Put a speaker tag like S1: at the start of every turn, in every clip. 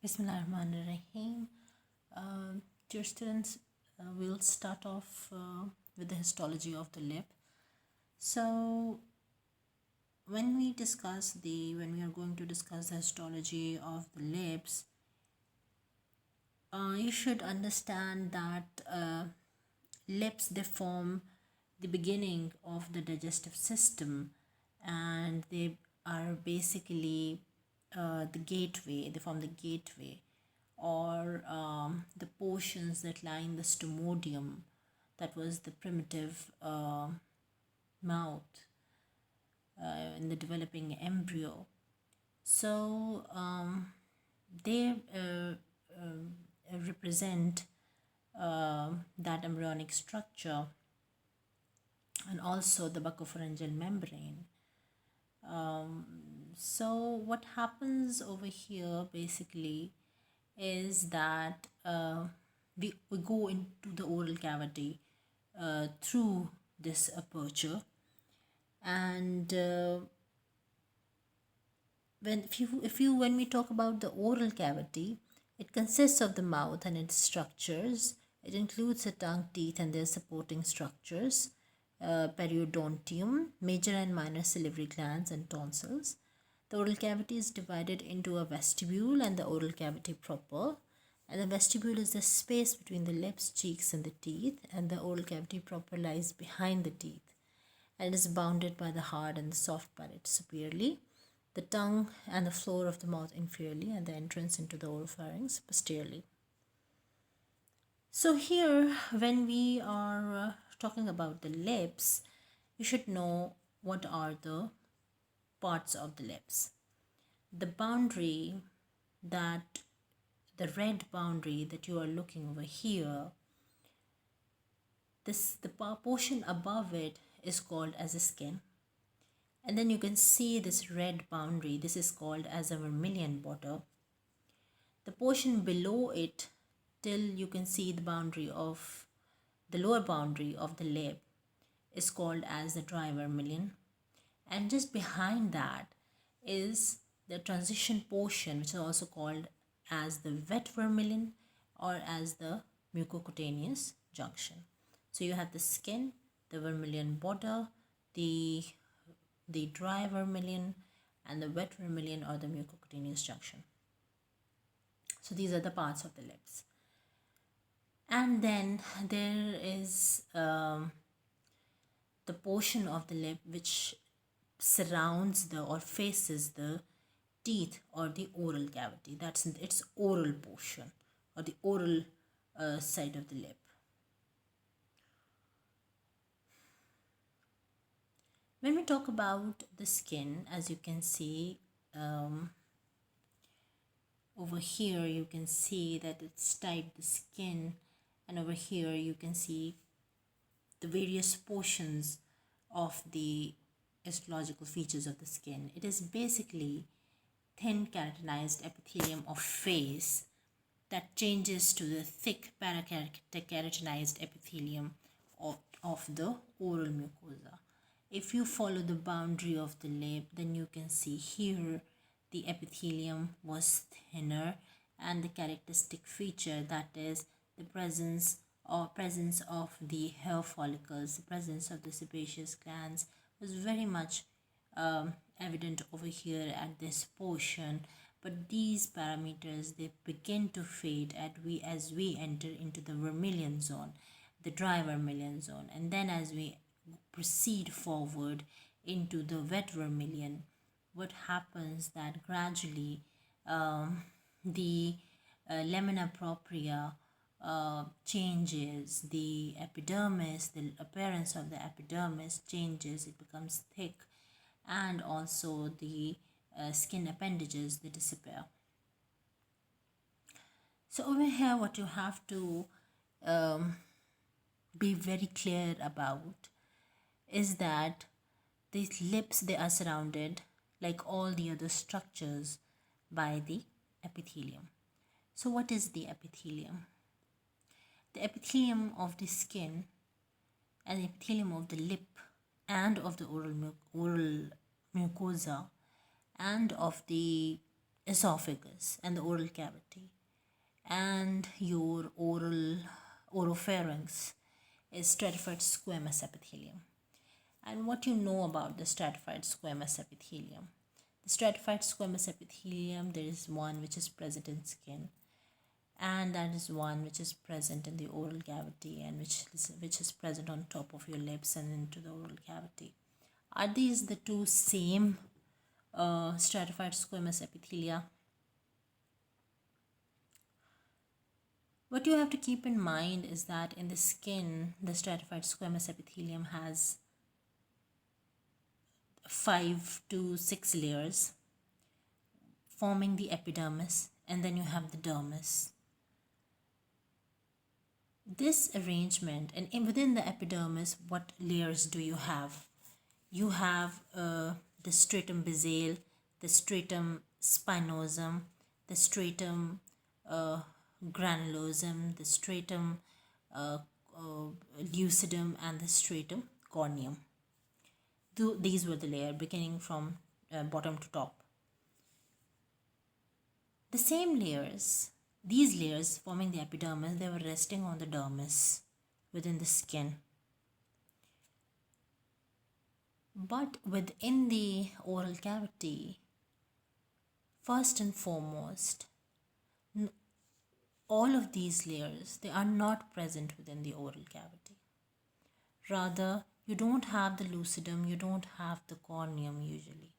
S1: Bismillahirrahmanirrahim. Dear students, we'll start off with the histology of the lip. So, when we are going to discuss the histology of the lips, you should understand that lips, they form the beginning of the digestive system, and they are basically the gateway. They form the gateway, or the portions that line the stomodium, that was the primitive mouth in the developing embryo. So they represent that embryonic structure, and also the buccopharyngeal membrane. So what happens over here basically is that we go into the oral cavity through this aperture, and when we talk about the oral cavity, it consists of the mouth and its structures. It includes the tongue, teeth, and their supporting structures, periodontium, major and minor salivary glands, and tonsils. The oral cavity is divided into a vestibule and the oral cavity proper. And the vestibule is the space between the lips, cheeks, and the teeth, and the oral cavity proper lies behind the teeth and is bounded by the hard and the soft palate superiorly, the tongue and the floor of the mouth inferiorly, and the entrance into the oropharynx posteriorly. So here, when we are talking about the lips, you should know what are the parts of the lips. The boundary, that the red boundary that you are looking over here, the portion above it is called as a skin. And then you can see this red boundary, this is called as a vermilion border. The portion below it, till you can see the boundary of the lower boundary of the lip, is called as the dry vermilion. And just behind that is the transition portion, which is also called as the wet vermilion or as the mucocutaneous junction. So you have the skin, the vermilion border, the dry vermilion, and the wet vermilion or the mucocutaneous junction. So these are the parts of the lips. And then there is the portion of the lip which surrounds or faces the teeth or the oral cavity. That's its oral portion or the oral side of the lip. When we talk about the skin, as you can see over here, you can see that it's typed the skin, and over here you can see the various portions of the histological features of the skin. It is basically thin keratinized epithelium of face that changes to the thick parakeratinized epithelium of the oral mucosa. If you follow the boundary of the lip, then you can see here the epithelium was thinner, and the characteristic feature, that is the presence of the hair follicles, the presence of the sebaceous glands, was very much evident over here at this portion. But these parameters, they begin to fade as we enter into the vermilion zone, the dry vermilion zone, and then as we proceed forward into the wet vermilion, what happens that gradually the lamina propria changes, the epidermis, the appearance of the epidermis changes, it becomes thick, and also the skin appendages, they disappear. So over here, what you have to be very clear about is that these lips, they are surrounded, like all the other structures, by the epithelium. So what is the epithelium? The epithelium of the skin and the epithelium of the lip and of the oral mucosa and of the esophagus and the oral cavity, and your oropharynx is stratified squamous epithelium. And what you know about the stratified squamous epithelium? The stratified squamous epithelium, there is one which is present in skin, and that is one which is present in the oral cavity, and which is present on top of your lips and into the oral cavity. Are these the two same stratified squamous epithelia? What you have to keep in mind is that in the skin, the stratified squamous epithelium has 5 to 6 layers forming the epidermis, and then you have the dermis. This arrangement, and within the epidermis, what layers do you have? You have the stratum basale, the stratum spinosum, the stratum granulosum, the stratum lucidum, and the stratum corneum. These were the layers beginning from bottom to top. The same layers, these layers forming the epidermis, they were resting on the dermis within the skin. But within the oral cavity, first and foremost, all of these layers, they are not present within the oral cavity. Rather, you don't have the lucidum, you don't have the corneum usually.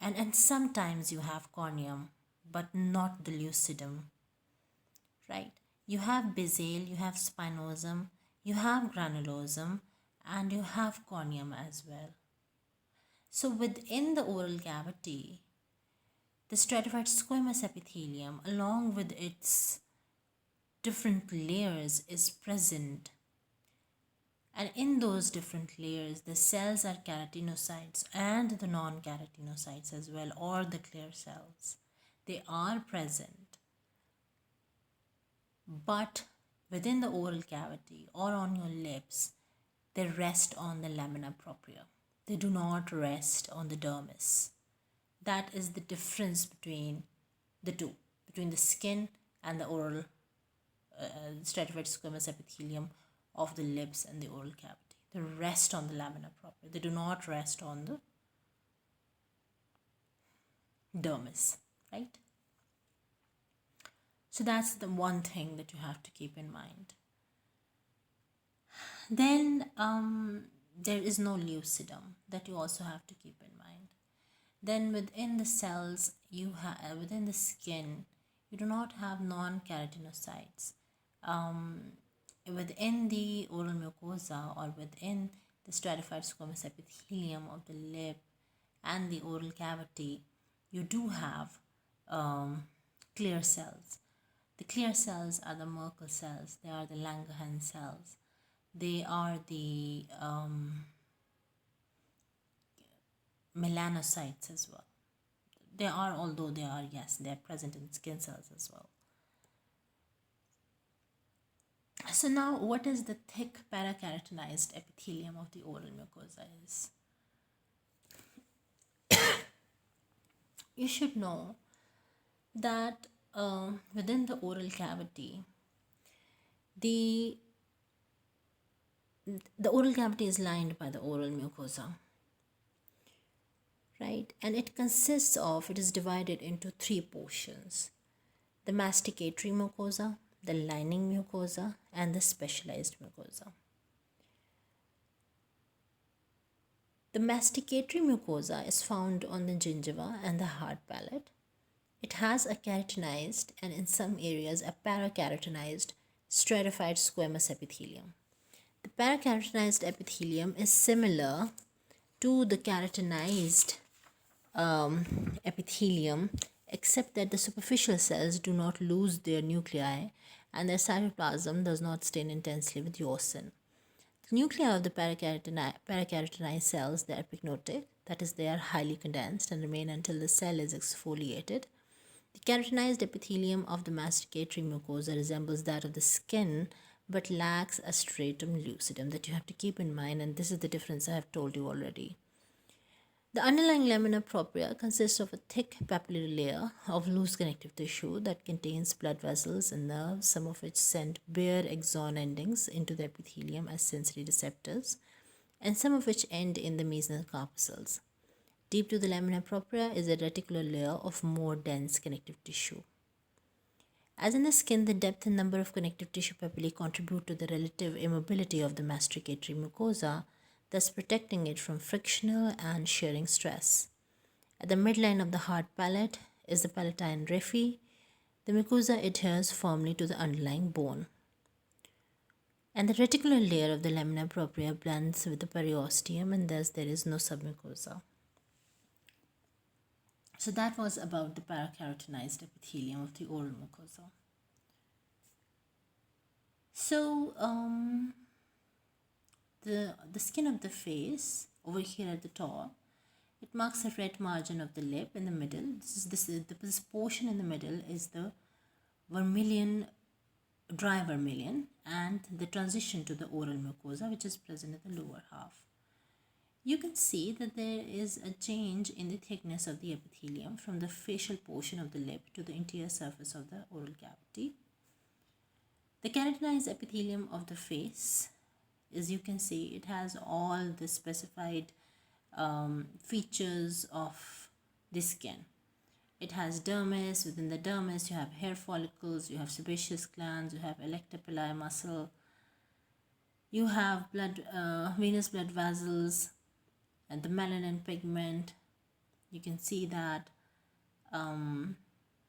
S1: And sometimes you have corneum, but not the lucidum, right? You have basal, you have spinosum, you have granulosum, and you have corneum as well. So within the oral cavity, the stratified squamous epithelium, along with its different layers, is present. And in those different layers, the cells are keratinocytes and the non-keratinocytes as well, or the clear cells. They are present. But within the oral cavity or on your lips, they rest on the lamina propria. They do not rest on the dermis. That is the difference between the two, between the skin and the oral stratified squamous epithelium of the lips and the oral cavity. They rest on the lamina propria. They do not rest on the dermis, right? So that's the one thing that you have to keep in mind. Then there is no lucidum, that you also have to keep in mind. Then within the cells, within the skin, you do not have non-keratinocytes. Within the oral mucosa, or within the stratified squamous epithelium of the lip and the oral cavity, you do have clear cells. The clear cells are the Merkel cells. They are the Langerhans cells. They are the melanocytes as well. They are, although they are, yes, they are present in skin cells as well. So now, what is the thick parakeratinized epithelium of the oral mucosa is? You should know that within the oral cavity, the oral cavity is lined by the oral mucosa, right? And it is divided into 3 portions: the masticatory mucosa, the lining mucosa, and the specialized mucosa. The masticatory mucosa is found on the gingiva and the hard palate. It has a keratinized, and in some areas a parakeratinized, stratified squamous epithelium. The parakeratinized epithelium is similar to the keratinized epithelium, except that the superficial cells do not lose their nuclei and their cytoplasm does not stain intensely with eosin. The nuclei of the parakeratinized cells, they are epignotic, that is, they are highly condensed and remain until the cell is exfoliated. The keratinized epithelium of the masticatory mucosa resembles that of the skin but lacks a stratum lucidum, that you have to keep in mind, and this is the difference I have told you already. The underlying lamina propria consists of a thick papillary layer of loose connective tissue that contains blood vessels and nerves, some of which send bare axon endings into the epithelium as sensory receptors, and some of which end in the mesenal corpuscles. Deep to the lamina propria is a reticular layer of more dense connective tissue. As in the skin, the depth and number of connective tissue papillae contribute to the relative immobility of the masticatory mucosa, thus protecting it from frictional and shearing stress. At the midline of the hard palate is the palatine raphe. The mucosa adheres firmly to the underlying bone. And the reticular layer of the lamina propria blends with the periosteum, and thus there is no submucosa. So that was about the parakaronized epithelium of the oral mucosa. So the skin of the face over here at the top, it marks a red margin of the lip in the middle. This portion in the middle is the vermilion, dry vermilion, and the transition to the oral mucosa, which is present in the lower half. You can see that there is a change in the thickness of the epithelium from the facial portion of the lip to the interior surface of the oral cavity. The keratinized epithelium of the face, as you can see, it has all the specified features of the skin. It has dermis. Within the dermis, you have hair follicles, you have sebaceous glands, you have elector pili muscle, you have venous blood vessels, and the melanin pigment. You can see that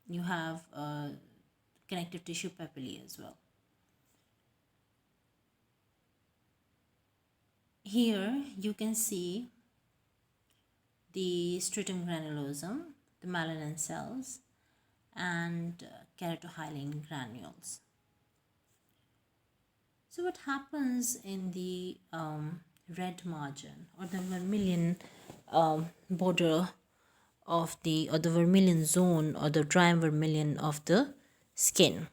S1: you have connective tissue papillae as well. Here you can see the stratum granulosum, the melanin cells, and keratohyalin granules. So what happens in the red margin or the vermilion border of the vermilion zone or the dry vermilion of the skin?